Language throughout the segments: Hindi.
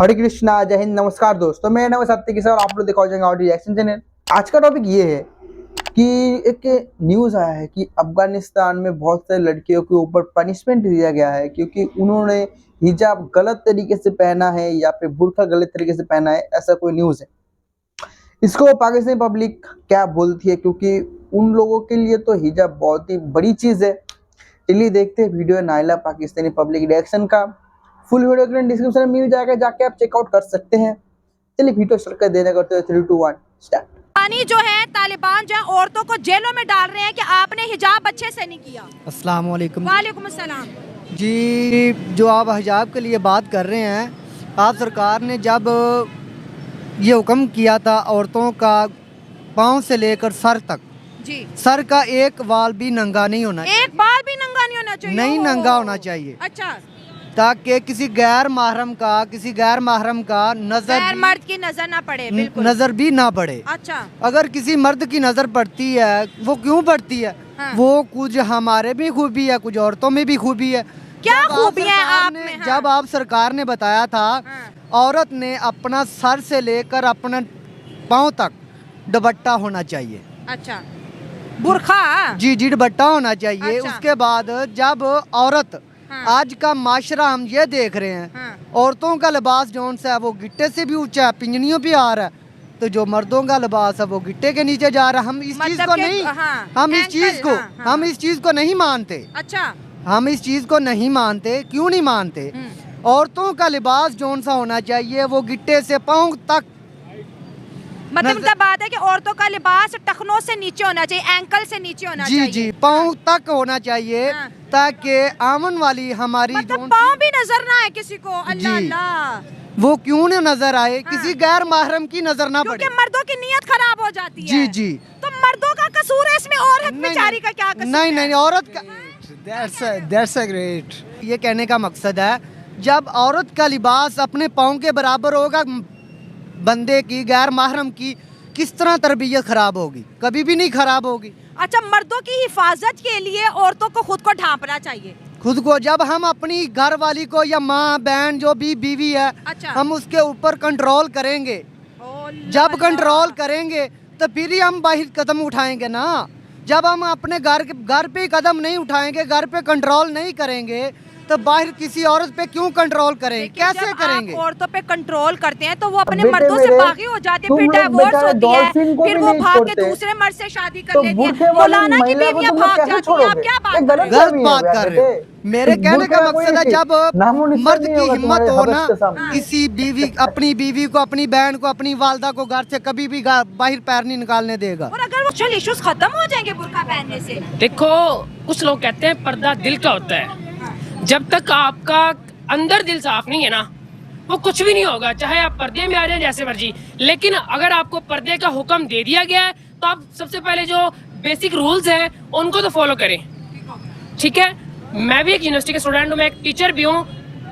हरे कृष्णा, जय हिंद, नमस्कार दोस्तों। मैं नमस्ते सत्य के साथ आप लोग देखा जाएंगे और रिएक्शन चैनल। आज का टॉपिक ये है कि एक न्यूज़ आया है कि अफगानिस्तान में बहुत सारे लड़कियों के ऊपर पनिशमेंट दिया गया है क्योंकि उन्होंने हिजाब गलत तरीके से पहना है या फिर बुर्का गलत तरीके से पहना है, ऐसा कोई न्यूज़ है। इसको पाकिस्तानी पब्लिक क्या बोलती है, क्योंकि उन लोगों के लिए तो हिजाब बहुत ही बड़ी चीज़ है। चलिए देखते हैं video Naila Pakistani public reaction का। फुल वीडियो के लिंक डिस्क्रिप्शन में मिल जाएगा, जाके आप चेकआउट कर सकते हैं। चलिए वीडियो स्टार्ट कर देना करते हैं। 3, 2, 1 स्टार्ट। पानी जो है तालिबान जो है औरतों को जेलों में डाल रहे हैं कि आपने हिजाब अच्छे से नहीं किया। अस्सलाम वालेकुम। वालेकुम अस्सलाम जी, जो आप हिजाब के लिए बात कर रहे हैं, आप सरकार ने जब ये हुक्म किया था औरतों का पाँव से लेकर सर तक, जी, सर का एक बाल भी नंगा नहीं होना चाहिए। एक बाल भी नंगा नहीं होना चाहिए। नहीं नंगा होना चाहिए, अच्छा, ताकि किसी गैर महरम का नजर गैर मर्द की नजर ना पड़े, बिल्कुल नजर भी ना पड़े। अच्छा, अगर किसी मर्द की नजर पड़ती है, वो क्यों पड़ती है? हाँ। वो कुछ हमारे भी खूबी है, कुछ औरतों में भी खूबी है। क्या जब खूबियां हैं आप सरकार ने- में? हाँ। जब आप सरकार ने बताया था, हाँ। औरत ने अपना सर से लेकर अपना पाँव तक दुपट्टा होना चाहिए। अच्छा, बुरखा। जी जी, दुपट्टा होना चाहिए। अच्छा। उसके बाद जब औरत हाँ। आज का माशरा हम ये देख रहे हैं, हाँ। औरतों का लिबास जौन सा है वो गिट्टे से भी ऊंचा है, पिंजनियों पे आ रहा है, तो जो मर्दों का लिबास है वो गिट्टे के नीचे जा रहा है। हम इस चीज मतलब को कि- नहीं हाँ, हम इस एंकल, चीज को हाँ, हाँ। हम इस चीज को नहीं मानते। अच्छा, हम इस चीज को नहीं मानते। क्यों नहीं मानते? औरतों का लिबास जौन सा होना चाहिए वो गिट्टे से पाँव तक। मतलब क्या बात है कि औरतों का लिबास टखनों से नीचे होना चाहिए, एंकल से नीचे होना जी चाहिए। जी, पाँव तक होना चाहिए, हाँ। ताकि आमन वाली हमारी मतलब जौन पाँव भी नजर ना आए किसी को। अल्लाह जी। अल्लाह, वो क्यों न नजर आए, हाँ। किसी गैर महरम की नजर ना पड़े। क्योंकि मर्दों की नीयत खराब हो जाती है। जी जी, तो मर्दों का कसूर है इसमें, औरत नहीं, बेचारी का क्या कसूर नहीं है? नहीं, औरत का दैट्स अ ग्रेट। ये कहने का मकसद है, जब औरत का लिबास अपने पाँव के बराबर होगा, बंदे की गैर महरम की किस तरह तरबियत खराब होगी? कभी भी नहीं खराब होगी। अच्छा, मर्दों की हिफाजत के लिए औरतों को खुद को ढांपना चाहिए। खुद को, जब हम अपनी घर वाली को या माँ बहन जो भी बीवी है, अच्छा। हम उसके ऊपर कंट्रोल करेंगे। जब कंट्रोल करेंगे तो फिर ही हम बाहर कदम उठाएंगे ना। जब हम अपने घर पे कदम नहीं उठाएंगे, घर पे कंट्रोल नहीं करेंगे, तो बाहर किसी औरत पे क्यों कंट्रोल करेंगे? कैसे जब करेंगे? आप औरतों पे कंट्रोल करते हैं तो वो अपने बेटे मर्दों से मेरे, बागी हो जाती है, तुम फिर लोग डिवोर्स बेचारे होती है, डॉल्फिन को फिर भी वो नहीं भाग के छोड़ते। दूसरे मर्द से शादी कर तो लेती बुरखे है। वाली मौलाना की महिला को बीवियां तुम लोग भाग कैसे जाती हैं। छोड़ोगे? आप क्या ये बात कर गलत रहे हैं? गलत फहमी है बात यार कर रहे हो। बेटे। मेरे कहने बुरखे का का कोई मकसद है, जब नामो-निशान मर्द नहीं की होगा हिम्मत तुम्हारे हो हवस ना, के सामने। किसी बीवी, अपनी बीवी को, अपनी बहन को, अपनी वालदा को घर से कभी भी बाहर पैर नहीं निकालने देगा। और अगर वो सोशल इश्यूज खत्म हो जाएंगे बुर्का पहनने से? देखो, कुछ लोग कहते हैं पर्दा दिल का होता है। जब तक आपका अंदर दिल साफ नहीं है ना, वो कुछ भी नहीं होगा, चाहे आप पर्दे में आ जाए जैसे मर्जी। लेकिन अगर आपको पर्दे का हुक्म दे दिया गया है तो आप सबसे पहले जो बेसिक रूल्स हैं उनको तो फॉलो करें। ठीक है, मैं भी एक यूनिवर्सिटी के स्टूडेंट हूँ, मैं एक टीचर भी हूँ।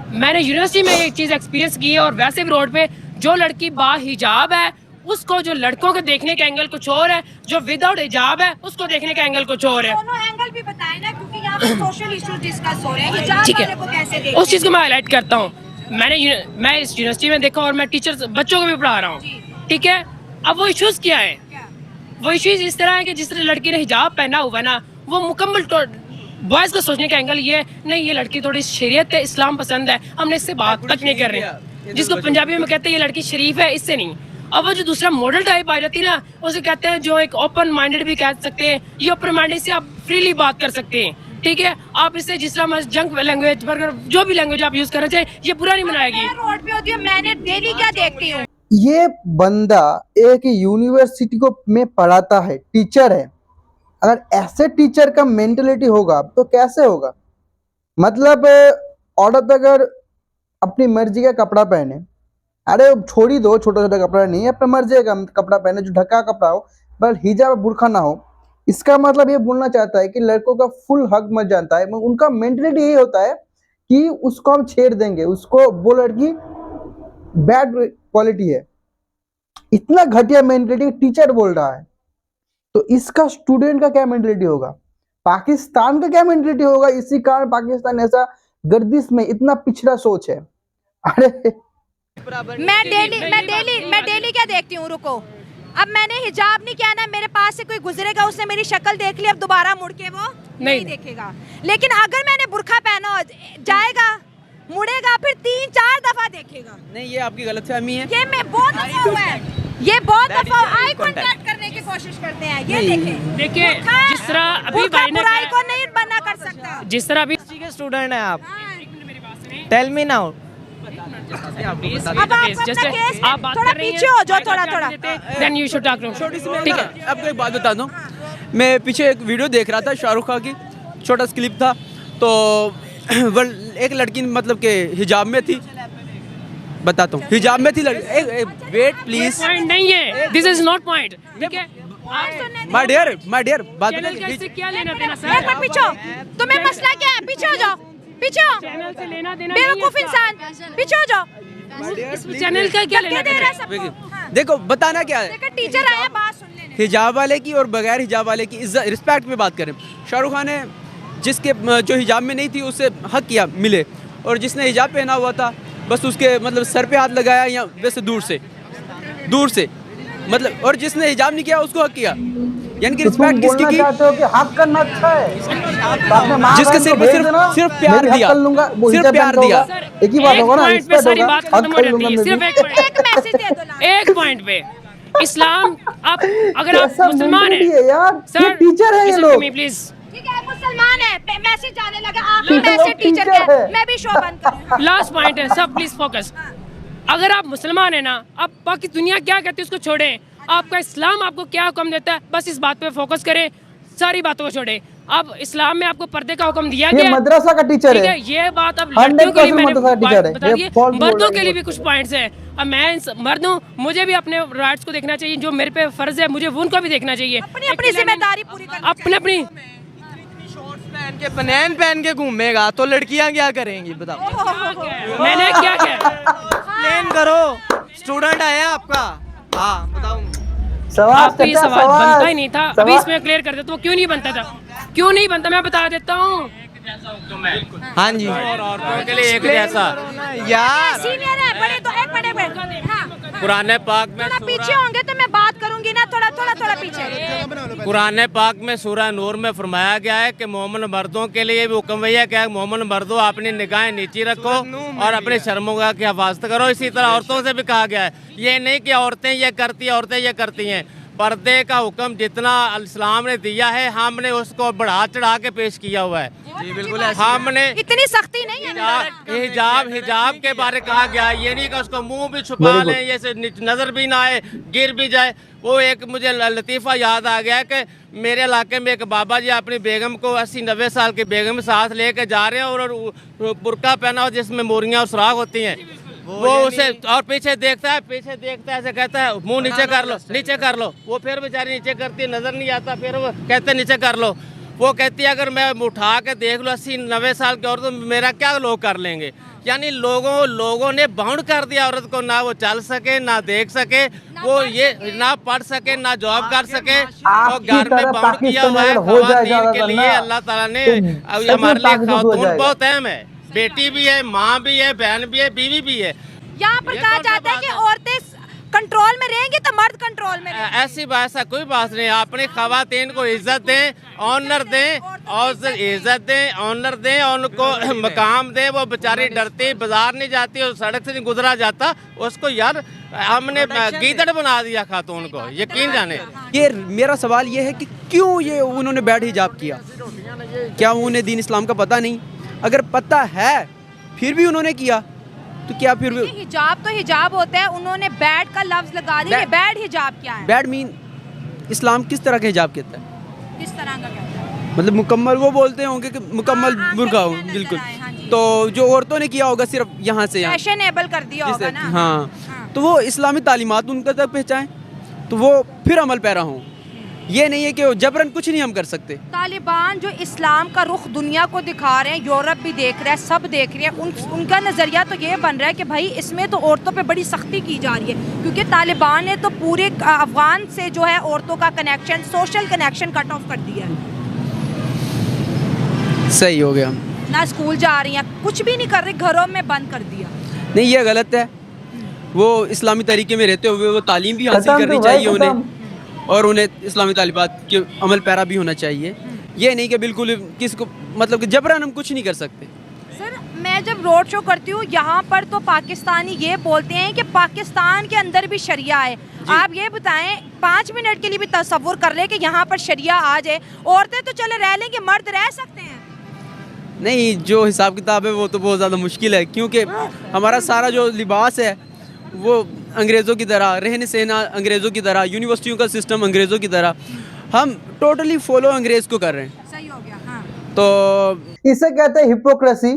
मैंने यूनिवर्सिटी में एक चीज़ एक्सपीरियंस की है, और वैसे भी रोड पे जो लड़की बाहिजाब है उसको, जो लड़कों को देखने का एंगल कुछ और है, जो विदाउट हिजाब है उसको देखने का एंगल कुछ और है। दोनों एंगल भी बताएं ना, क्योंकि यहाँ पे सोशल इश्यूज डिस्कस हो रहे हैं। हिजाब ठीक वाले है, को कैसे देखते उस चीज़ को मैं हाईलाइट करता हूँ। मैं इस यूनिवर्सिटी में देखा, और मैं टीचर बच्चों को भी पढ़ा रहा हूँ। ठीक है, अब वो इश्यूज क्या है? वो इश्यूज इस तरह है कि जिस तरह लड़की ने हिजाब पहना हुआ है ना, वो मुकम्मल बॉयज़ को सोचने का एंगल ये नहीं, ये लड़की थोड़ी शरीयत है, इस्लाम पसंद है, हमने इससे बात तक नहीं कर रहे। जिसको पंजाबी में कहते हैं ये लड़की शरीफ है, इससे नहीं। अब वो जो दूसरा मॉडल टाइप आ जाती है ना, उसे कहते हैं, जो एक ओपन माइंडेड भी कह सकते हैं, ये ओपन माइंडेड से आप फ्रीली बात कर सकते हैं। ठीक है, आप इससे जिस तरह जंक लैंग्वेज, बर्गर, जो भी लैंग्वेज आप यूज करना चाहिए, ये बुरा नहीं मनाएगी। हैं? रोड पे होती है, मैंने डेली क्या देखती हूँ। ये बंदा एक यूनिवर्सिटी को में पढ़ाता है, टीचर है। अगर ऐसे टीचर का मेंटेलिटी होगा तो कैसे होगा? मतलब औरत अगर अपनी मर्जी का कपड़ा पहने, अरे छोड़ी दो, छोटा छोटा कपड़ा नहीं, अपने मर्जी का कपड़ा पहने जो ढका कपड़ा हो, पर हिजाब बुर्खा ना हो। इसका मतलब ये बोलना चाहता है कि लड़कों का फुल हक मत जानता है। उनका मेंटेलिटी यही होता है कि उसको हम छेड़ देंगे, उसको वो लड़की बैड क्वालिटी है। इतना घटिया मेंटेलिटी टीचर बोल रहा है, तो इसका स्टूडेंट का क्या मेंटेलिटी होगा? पाकिस्तान का क्या मेंटेलिटी होगा? इसी कारण पाकिस्तान ऐसा गर्दिश में इतना पिछड़ा सोच है। अरे मैं डेली क्या देखती हूँ, रुको। अब मैंने हिजाब नहीं किया ना, मेरे पास से कोई गुजरेगा, उसने मेरी शक्ल देख ली, अब दोबारा मुड़ के वो नहीं देखेगा। लेकिन अगर मैंने बुर्का पहना हो, जाएगा, मुड़ेगा, फिर 3-4 दफा देखेगा। नहीं, ये आपकी गलतफहमी है। ये मैं बहुत दफा हुआ है, ये बहुत दफा आई कांटेक्ट करने की कोशिश करते हैं। ये देखें, देखिए जिस तरह अभी भाई ने बुराई को नहीं बना कर सकता। जिस तरह अभी स्टूडेंट है आप, टेल मी नाउ। अब आप अपना केस थोड़ा पीछे हो जाओ, थोड़ा देन यू शुड टॉक। ठीक है, आपको एक बात बता दूं, मैं पीछे एक वीडियो देख रहा था शाहरुख खान की, छोटा सा क्लिप था, तो एक लड़की मतलब के हिजाब में थी, बताता हूँ, हिजाब में थी लड़की। वेट प्लीज, पॉइंट नहीं है, दिस इज नॉट पॉइंट, ठीक है। माय डियर बात चैनल का इससे क्या लेना देना एक सर? मिनट पीछे हो, तुम्हें मसला क्या है? पीछे हो जाओ, पीछे हो, चैनल से लेना देना नहीं है बेवकूफ इसका। इंसान, पीछे हो जाओ। इस चैनल का क्या लेना धक्के दे रहा देना? है सबको। हाँ। देखो बताना क्या है, देखो टीचर आया, बात सुन लेने। हिजाब वाले की और बगैर हिजाब वाले की इज्जत रिस्पेक्ट में बात करें। शाहरुख खान ने जिसके जो हिजाब में नहीं थी उससे हक किया मिले, और जिसने हिजाब पहना हुआ था बस उसके मतलब सर पे हाथ लगाया, या वैसे दूर से मतलब, और जिसने हिजाब नहीं किया उसको हक किया, यानी कि रिस्पेक्ट किसकी की? चाहते हो कि हक करना अच्छा है, तो अपने माँ जिसके बहन सिर्फ को भेज देना, सिर्फ प्यार मैं भी हक दिया, कर लूंगा, वो सिर्फ हिजाब प्यार पहनता दिया। होगा, एक ही बात होगा ना, पॉइंट पे रिस्पेक्ट सारी होगा, बात हक खत्म हो कर जाती लूंगा है, मैं सिर्फ भी। एक पॉइंट, एक मैसेज दे दो ना। एक पॉइंट पे इस्लाम, आप अगर आप कैसा मुसलमान mentality है यार, हैं ये टीचर है ये लोग। प्लीज ठीक है, मुसलमान है, मैसेज जाने लगा, आखिरी मैसेज टीचर टीचर का, है। मैं भी शो बंद करूंगा। लास्ट पॉइंट है, सब प्लीज फोकस। अगर आप मुसलमान है ना, आप बाकी दुनिया क्या कहती है उसको छोड़ें, आपका इस्लाम आपको क्या हुक्म देता है, बस इस बात पे फोकस करें, सारी बातों को छोड़ें। अब इस्लाम में आपको पर्दे का हुक्म दिया ये गया, मद्रसा का टीचर ठीक है, है। ये बात अब लड़कियों के लिए 100% मैंने मद्रसा टीचर है, बता ये दी, false बोल मर्दों रही के लिए है। भी कुछ पॉइंट्स हैं। अब मैं मर्द हूँ, मुझे भी अपने राइट्स को देखना चाहिए, जो मेरे पे फर्ज है मुझे उनको भी देखना चाहिए। अपनी अपनी जिम्मेदारी पूरी करनी अपनी अपनी पहन के बनैन पहन के घूमेगा तो लड़कियां क्या करेंगी बताओ? मैंने क्या किया? एक्सप्लेन करो, स्टूडेंट आया आपका। हाँ बताओ। सवाल आपको ये चाचा, सवाल बनता ही नहीं था, अभी सवाल- इसमें क्लियर कर देता हूँ क्यों नहीं बनता था, क्यों नहीं बनता, मैं बता देता हूँ। हाँ जी, औरतों के लिए एक जैसा यार सीनियर है, बड़े तो एक बड़े हाँ, कुरान पाक में थोड़ा पीछे होंगे तो मैं बात करूंगी ना, थोड़ा पीछे। कुरान पाक में सूरह नूर में फरमाया गया है कि मोमिन मर्दों के लिए भी हुक्म भैया क्या है, मोमिन मर्दों अपनी निगाहें नीची रखो और अपनी शर्मों की हिफाजत करो। इसी तरह औरतों से भी कहा गया है, ये नहीं कि औरतें ये करती हैं, पर्दे का हुक्म जितना इस्लाम ने दिया है हमने उसको बढ़ा चढ़ा के पेश किया हुआ है। जी बिल्कुल हमने इतनी सख्ती नहीं है। हिजाब के बारे कहा गया, ये नहीं कि उसको मुंह भी छुपा लें, ये से नजर भी ना आए, गिर भी जाए। वो एक मुझे लतीफ़ा याद आ गया कि मेरे इलाके में एक बाबा जी अपनी बेगम को 80-90 साल की बेगम साथ लेके जा रहे हैं और बुर्का पहना हो जिसमें मोरियां और सुराख होती हैं, वो उसे और पीछे देखता है ऐसे कहता है मुंह नीचे कर लो। वो फिर बेचारी नीचे करती है, नजर नहीं आता, फिर वो कहते हैं नीचे कर लो। वो कहती है अगर मैं उठा के देख लो 80-90 साल की औरत तो मेरा क्या लोग कर लेंगे। यानी लोगों ने बाउंड कर दिया औरत को, ना वो चल सके ना देख सके, वो ये ना पढ़ सके ना जॉब कर सके, और घर में बाउंड किया हुआ है खवातीन के लिए। अल्लाह ताला ने हमारे लिए खातून बहुत अहम है, बेटी भी है, माँ भी है, बहन भी है, बीवी भी है। यहाँ पर कहा जाता है कि औरतें कंट्रोल में रहेंगी तो मर्द कंट्रोल में रहेंगे। ऐसा कोई बात नहीं, अपनी खवातीन को इज्जत दें, ऑनर दें, और इज्जत दें, ऑनर दें, उनको मकाम दें। वो बेचारी डरती, बाजार नहीं जाती और सड़क से नहीं गुजरा जाता, उसको यार हमने गीदड़ बना दिया खातून को, यकीन जाने। ये मेरा सवाल ये है कि क्यों ये उन्होंने बैड हिजाब किया? क्या उन्हें दीन इस्लाम का पता नहीं? अगर पता है फिर भी उन्होंने किया तो क्या फिर भी? हिजाब तो हिजाब होता है, उन्होंने बैड का लफ्ज लगा दिया। बैड हिजाब क्या है? बैड मीन इस्लाम किस तरह का हिजाब कहता है? किस तरह का कहता है? मतलब मुकम्मल वो बोलते होंगे कि मुकम्मल हाँ, बुर्का हो, नजर बिल्कुल। आए, हाँ जी। तो जो औरतों ने किया होगा सिर्फ यहाँ से यहाँ, फैशनेबल कर दिया होगा ना। हाँ, तो वो इस्लामी तालीमात उनका तक पहचाएं तो वो फिर अमल पैरा हों। ये नहीं है कि जबरन कुछ नहीं हम कर सकते। तालिबान जो इस्लाम का रुख दुनिया को दिखा रहे हैं, यूरोप भी देख रहा है, सब देख रहे हैं, उनका नज़रिया तो ये बन रहा है कि भाई इसमें तो औरतों पे बड़ी सख्ती की जा रही है, क्योंकि तालिबान ने तो पूरे अफगान से जो है औरतों का connection, social connection cut off कर दिया है। सही हो गया। ना स्कूल जा रही हैं, कुछ भी नहीं कर रही, घरों में बंद कर दिया। नहीं, ये गलत है। वो इस्लामी तरीके में रहते हुए वो तालीम भी हासिल खत्म करनी तो भाई, चाहिए उन्हें, खत्म। और उन्हें इस्लामी तालीबात के अमल पैरा भी होना चाहिए। ये नहीं कि बिल्कुल किसको मतलब कि जबरन हम कुछ नहीं कर सकते। सर मैं जब रोड शो करती हूँ यहाँ पर तो पाकिस्तानी ये बोलते हैं कि पाकिस्तान के अंदर भी शरिया है। आप ये बताएं 5 मिनट के लिए भी तसव्वुर कर ले कि यहाँ पर शरिया आ जाए, औरतें तो चले रह लेंगे, मर्द रह सकते हैं? नहीं, जो हिसाब किताब है वो तो बहुत ज़्यादा मुश्किल है, क्योंकि हमारा सारा जो लिबास है वो अंग्रेज़ों की तरह, रहने सहना अंग्रेज़ों की तरह, यूनिवर्सिटियों का सिस्टम अंग्रेज़ों की तरह, हम टोटली फॉलो अंग्रेज़ को कर रहे हैं। सही हो गया। हाँ। तो इसे कहते हैं हिपोक्रेसी।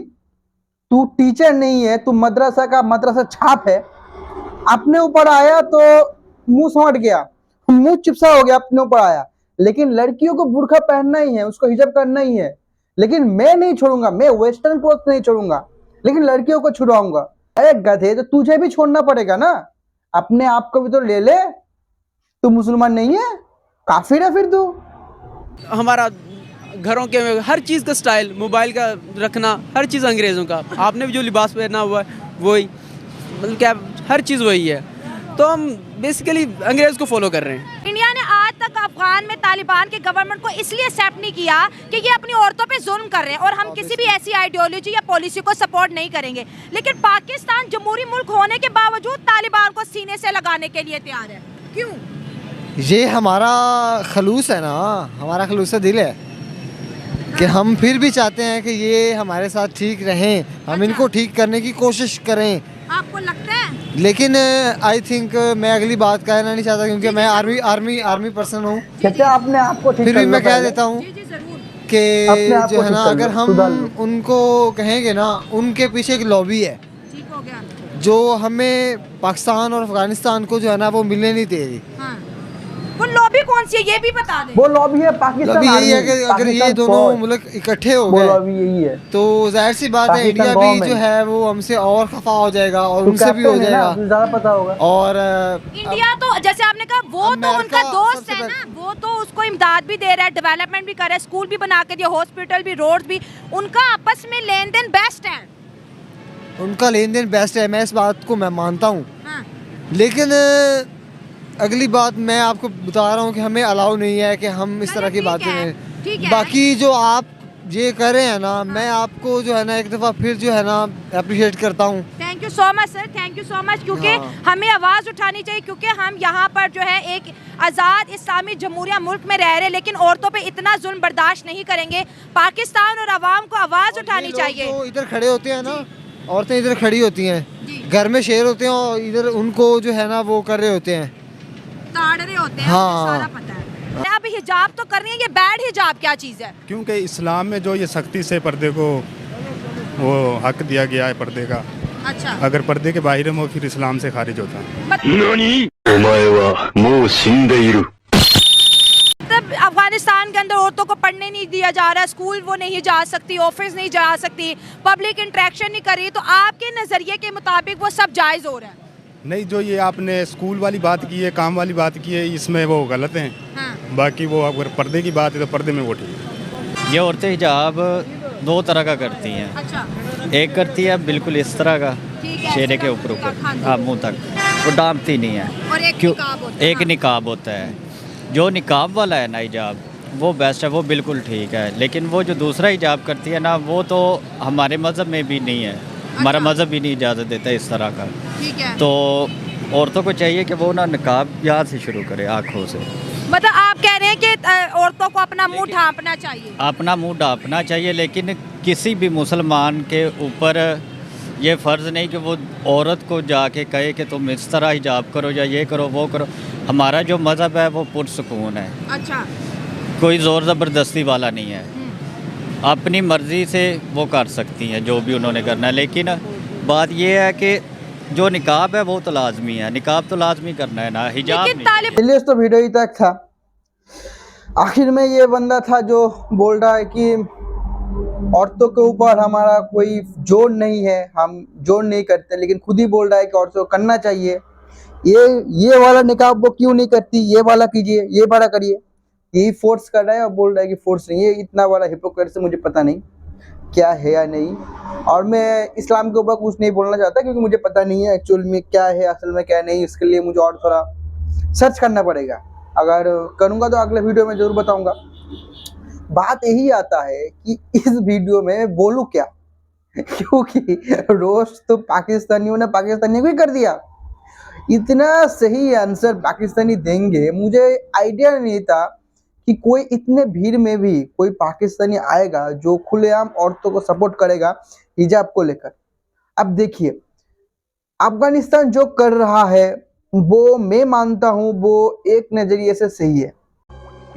तू टीचर नहीं है, तू मदरसा का मदरसा छाप है। अपने ऊपर आया तो मुंह समट गया, मुंह चिपसा हो गया, अपने ऊपर आया। लेकिन लड़कियों को बुर्का पहनना ही है, उसको हिजाब करना ही है। लेकिन मैं नहीं छोड़ूंगा, मैं वेस्टर्न क्लोथ नहीं छोड़ूंगा, लेकिन लड़कियों को छुड़ाऊंगा। अरे गधे, तो तुझे भी छोड़ना पड़ेगा ना, अपने आप को भी तो ले ले। तू मुसलमान नहीं है, काफिर है फिर तू। हमारा घरों के हर चीज़ का स्टाइल, मोबाइल का रखना, हर चीज़ अंग्रेज़ों का। आपने भी जो लिबास पहना हुआ है वही, मतलब क्या, हर चीज़ वही है। तो हम बेसिकली अंग्रेज़ को फॉलो कर रहे हैं। इंडिया ने आज तक अफगान में तालिबान के गवर्नमेंट को इसलिए एक्सेप्ट नहीं किया कि ये अपनी औरतों पे जुल्म कर रहे हैं, और हम किसी भी ऐसी आइडियोलॉजी या पॉलिसी को सपोर्ट नहीं करेंगे। लेकिन पाकिस्तान जमहूरी मुल्क होने के बावजूद तालिबान को सीने से लगाने के लिए तैयार है। क्यों? ये हमारा खलूस है ना, हमारा खलूस दिल है कि हम फिर भी चाहते हैं कि ये हमारे साथ ठीक रहें, हम इनको ठीक करने की कोशिश करें। आपको लगता है? लेकिन आई थिंक मैं अगली बात कहना नहीं चाहता, क्योंकि मैं आर्मी पर्सन हूँ। कहते हैं अपने आप को ठीक फिर भी करना मैं कह पहले। देता हूँ जी जी जरूर। अपने आप कि को जो है ठीक ना, कर अगर लो, सुधार हम लो। उनको कहेंगे ना, उनके पीछे एक लॉबी है ठीक हो गया। जो हमें पाकिस्तान और अफगानिस्तान को जो है ना वो मिलने नहीं दे रही। हाँ। वो लॉबी कौन सी है ये भी बता दें। वो लॉबी है पाकिस्तान लॉबी यही है आर्मी, कि अगर ये पाकिस्तान दोनों फौज, मुल्क इकट्ठे हो वो गए लॉबी यही है। तो जाहिर सी बात है पाकिस्तान इंडिया भी गवर्नमेंट। जो है वो हमसे और खफा हो जाएगा और तू उनसे भी हो कैप्टन है ना, जाएगा। तुझे ज्यादा पता होगा। और इंडिया तो जैसे आपने कहा वो तो अमेरिका उनका दोस्त सबसे है ना, वो तो उसको इमदाद भी दे रहा है, डेवलपमेंट भी कर रहा है, स्कूल भी बना के दिया, हॉस्पिटल भी, रोड भी। उनका आपस में लेन देन बेस्ट है। उनका लेन देन बेस्ट है, मैं इस बात को मैं मानता हूँ। हाँ। लेकिन अगली बात मैं आपको बता रहा हूँ कि हमें अलाउ नहीं है कि हम इस तरह की ठीक बातें है, करें। ठीक है। बाकी जो आप ये कर रहे हैं ना, मैं आपको जो है ना एक दफ़ा फिर जो है ना अप्रिशिएट करता हूँ। Thank you so much sir, thank you so much, क्योंकि हाँ। हमें आवाज़ उठानी चाहिए, क्योंकि हम यहाँ पर जो है एक आज़ाद इस्लामी जमहूरिया मुल्क में रह रहे हैं, लेकिन औरतों पे इतना जुल्म बर्दाश्त नहीं करेंगे। पाकिस्तान और आवाम को आवाज़ उठानी चाहिए। जो इधर खड़े होते हैं ना, औरतें इधर खड़ी होती जी। हैं, घर में शेर होते हैं और इधर उनको जो है ना वो कर रहे होते हैं, ताड़ रहे होते हैं। हाँ। मुझे सारा पता है। अब हिजाब तो कर रही है, ये बैड हिजाब क्या चीज़ है? क्योंकि इस्लाम में जो ये सख्ती से पर्दे को वो हक दिया गया है पर्दे का, अच्छा। अगर पर्दे के बाहर में वो फिर इस्लाम से खारिज होता है। मतलब अफगानिस्तान के अंदर औरतों को पढ़ने नहीं दिया जा रहा है, स्कूल वो नहीं जा सकती, ऑफिस नहीं जा सकती, पब्लिक इंटरेक्शन नहीं कर रही, तो आपके नज़रिए के मुताबिक वो सब जायज़ हो रहा है? नहीं, जो ये आपने स्कूल वाली बात की है, काम वाली बात की है, इसमें वो गलत हैं। हाँ। बाकी वो अगर पर्दे की बात है तो पर्दे में वो ठीक है। ये औरतें हिजाब 2 तरह का करती हैं। अच्छा। एक करती है बिल्कुल इस तरह का, ठीक है, चेहरे के ऐसे ऊपर हाँ जी। हाँ मुंह तक, वो डांपती नहीं है। और एक क्यों? निकाब होता है। एक निकाब होता है। जो निकाब वाला है ना हिजाब, वो बेस्ट है, वो बिल्कुल ठीक है। लेकिन वो जो दूसरा हिजाब करती है ना, वो तो हमारे मज़हब में भी नहीं है, हमारा मज़हब भी नहीं इजाज़त देता इस तरह का। ठीक है। तो औरतों को चाहिए कि वो ना निकाब यहाँ से शुरू करे, आँखों से। मतलब आप कह रहे हैं कि औरतों को अपना मुंह ढांपना चाहिए? अपना मुंह ढांपना चाहिए, लेकिन किसी भी मुसलमान के ऊपर ये फ़र्ज़ नहीं कि वो औरत को जाके कहे कि तुम इस तरह हिजाब करो या ये करो वो करो। हमारा जो मज़हब है वो पुरसुकून है, अच्छा। कोई ज़ोर ज़बरदस्ती वाला नहीं है। अपनी मर्ज़ी से वो कर सकती हैं जो भी उन्होंने करना है। लेकिन बात ये है कि जो निकाब है वो तो लाजमी है, निकाब तो लाजमी करना है ना, हिजाब लेकिन नहीं। तालिब तो वीडियो ही तक था। आखिर में ये बंदा था जो बोल रहा है कि औरतों के ऊपर हमारा कोई जोर नहीं है, हम जोर नहीं करते, लेकिन खुद ही बोल रहा है कि औरतों को करना चाहिए। ये वाला निकाब वो क्यों नहीं करती, ये वाला कीजिए, ये वाला करिए, यही फोर्स कर रहा है और बोल रहा है कि फोर्स नहीं है। इतना बड़ा हिपोक्रेसी मुझे पता नहीं। क्या है या नहीं। और मैं इस्लाम के ऊपर कुछ नहीं बोलना चाहता क्योंकि मुझे पता नहीं है एक्चुअल में क्या है, असल में क्या नहीं। इसके लिए मुझे और थोड़ा सर्च करना पड़ेगा। अगर करूँगा तो अगले वीडियो में ज़रूर बताऊँगा। बात यही आता है कि इस वीडियो में बोलूँ क्या क्योंकि रोस्ट तो पाकिस्तानियों ने पाकिस्तानियों को ही कर दिया। इतना सही आंसर पाकिस्तानी देंगे, मुझे आइडिया नहीं था कि कोई इतने भीड़ में भी कोई पाकिस्तानी आएगा जो खुलेआम औरतों को सपोर्ट करेगा हिजाब को लेकर। अब देखिए, अफगानिस्तान जो कर रहा है वो मैं मानता हूँ वो एक नजरिए से सही है।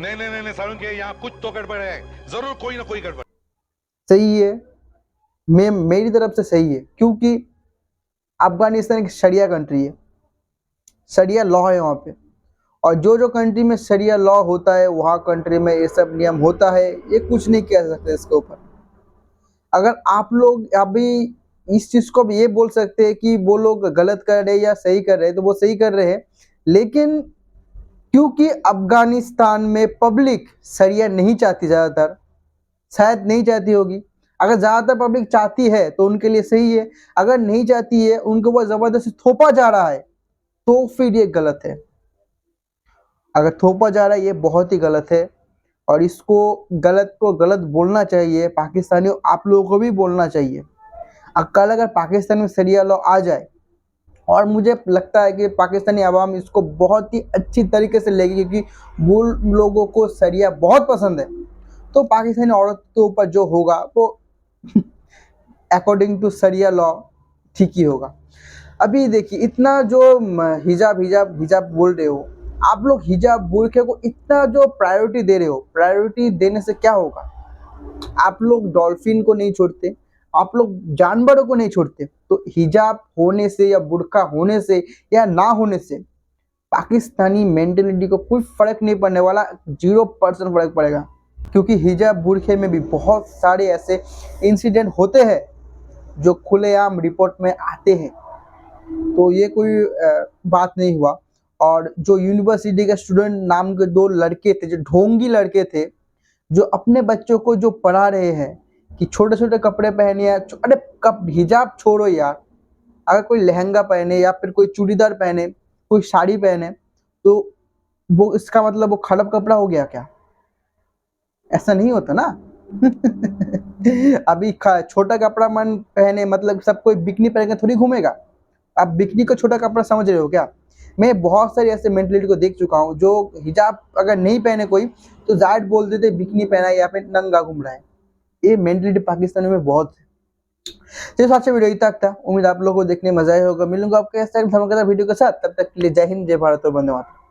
नहीं सारुण के यहाँ कुछ तो गड़बड़ है, जरूर कोई ना कोई गड़बड़ सही है, मैं मेरी तरफ से सही है क्योंकि अफगानिस्तान एक शरिया कंट्री है, शरिया लॉ है वहाँ पे। और जो कंट्री में शरिया लॉ होता है वहाँ कंट्री में ये सब नियम होता है, ये कुछ नहीं कह सकते इसके ऊपर। अगर आप लोग अभी इस चीज़ को भी ये बोल सकते हैं कि वो लोग गलत कर रहे हैं या सही कर रहे हैं, तो वो सही कर रहे हैं, लेकिन क्योंकि अफगानिस्तान में पब्लिक शरिया नहीं चाहती, ज़्यादातर शायद नहीं चाहती होगी। अगर ज़्यादातर पब्लिक चाहती है तो उनके लिए सही है, अगर नहीं चाहती है, उनको वो ज़बरदस्ती थोपा जा रहा है, तो फिर ये गलत है। अगर थोपा जा रहा है ये बहुत ही गलत है और इसको गलत को गलत बोलना चाहिए। पाकिस्तानियों आप लोगों को भी बोलना चाहिए। कल अगर पाकिस्तान में शरिया लॉ आ जाए, और मुझे लगता है कि पाकिस्तानी आवाम इसको बहुत ही अच्छी तरीके से लेगी क्योंकि वो लोगों को शरिया बहुत पसंद है, तो पाकिस्तानी औरत के ऊपर जो होगा वो अकॉर्डिंग टू शरिया लॉ ठीक ही होगा। अभी देखिए, इतना जो हिजाब बोल रहे हो आप लोग, हिजाब बुर्के को इतना जो प्रायोरिटी दे रहे हो, प्रायोरिटी देने से क्या होगा? आप लोग डॉल्फिन को नहीं छोड़ते, आप लोग जानवरों को नहीं छोड़ते, तो हिजाब होने से या बुर्का होने से या ना होने से पाकिस्तानी मेंटेलिटी को कोई फर्क नहीं पड़ने वाला, 0% फर्क पड़ेगा। क्योंकि हिजाब बुर्के में भी बहुत सारे ऐसे इंसिडेंट होते हैं जो खुलेआम रिपोर्ट में आते हैं, तो ये कोई बात नहीं हुआ। और जो यूनिवर्सिटी के स्टूडेंट नाम के 2 लड़के थे, जो ढोंगी लड़के थे, जो अपने बच्चों को जो पढ़ा रहे हैं कि छोटे छोटे कपड़े पहने, अरे कब हिजाब छोड़ो यार, अगर कोई लहंगा पहने या फिर कोई चूड़ीदार पहने, कोई साड़ी पहने, तो वो इसका मतलब वो खराब कपड़ा हो गया क्या? ऐसा नहीं होता ना। अभी छोटा कपड़ा मन पहने मतलब सब कोई बिकनी पहन के थोड़ी घूमेगा। आप बिकनी को छोटा कपड़ा समझ रहे हो क्या? मैं बहुत सारी ऐसे मेंटलिटी को देख चुका हूँ जो हिजाब अगर नहीं पहने कोई तो जाहिर बोल देते बिकनी पहना है या फिर नंगा घूम रहा है। ये मेंटलिटी पाकिस्तान में बहुत है। चलिए, आज का वीडियो तक था। उम्मीद आप लोगों को देखने में मजा आया होगा। मिलूंगा आपके इस टाइम धमाकेदार वीडियो के साथ। तब तक के लिए जय हिंद, जय भारत और वंदे मातरम।